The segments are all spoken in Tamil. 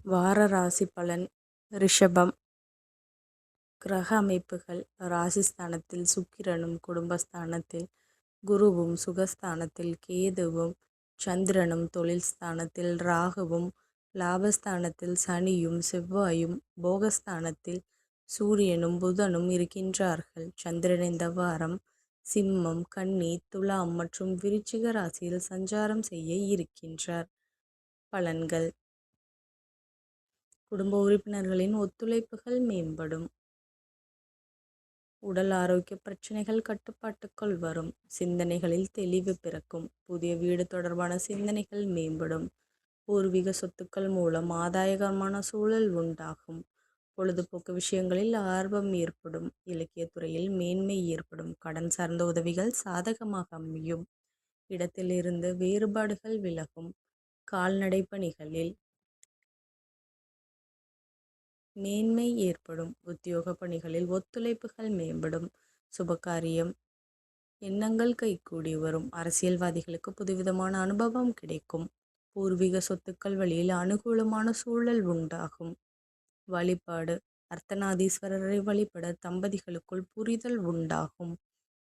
வார ராசி பலன். ரிஷபம். கிரக அமைப்புகள். ராசிஸ்தானத்தில் சுக்கிரனும் குடும்பஸ்தானத்தில் குருவும் சுகஸ்தானத்தில் கேதுவும் சந்திரனும் தொழில் ஸ்தானத்தில் ராகுவும் லாபஸ்தானத்தில் சனியும் செவ்வாயும் போகஸ்தானத்தில் சூரியனும் புதனும் இருக்கின்றார்கள். சந்திரன் இந்த வாரம் சிம்மம், கன்னி, துலாம் மற்றும் விருச்சிக ராசியில் சஞ்சாரம் செய்ய இருக்கின்றார். பலன்கள். குடும்ப உறுப்பினர்களின் ஒத்துழைப்புகள் மேம்படும். உடல் ஆரோக்கிய பிரச்சனைகள் கட்டுப்பாட்டுக்குள் வரும். சிந்தனைகளில் தெளிவு பிறக்கும். புதிய வீடு தொடர்பான சிந்தனைகள் மேம்படும். பூர்வீக சொத்துக்கள் மூலம் ஆதாயகரமான சூழல் உண்டாகும். பொழுதுபோக்கு விஷயங்களில் ஆர்வம் ஏற்படும். இலக்கியத்துறையில் மேன்மை ஏற்படும். கடன் சார்ந்த உதவிகள் சாதகமாக அமையும். இடத்திலிருந்து வேறுபாடுகள் விலகும். கால்நடை பணிகளில் மேன்மை ஏற்படும். உத்தியோக பணிகளில் ஒத்துழைப்புகள் மேம்படும். சுபகாரியம் எண்ணங்கள் கைகூடி வரும். அரசியல்வாதிகளுக்கு புதுவிதமான அனுபவம் கிடைக்கும். பூர்வீக சொத்துக்கள் வழியில் அனுகூலமான சூழல் உண்டாகும். வழிபாடு. அர்த்தநாதீஸ்வரரை வழிபட தம்பதிகளுக்குள் புரிதல் உண்டாகும்.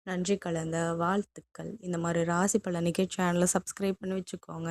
நன்றி கலந்த வாழ்த்துக்கள். இந்த மாதிரி ராசி பலனுக்கே சேனலை சப்ஸ்கிரைப் பண்ணி வச்சுக்கோங்க.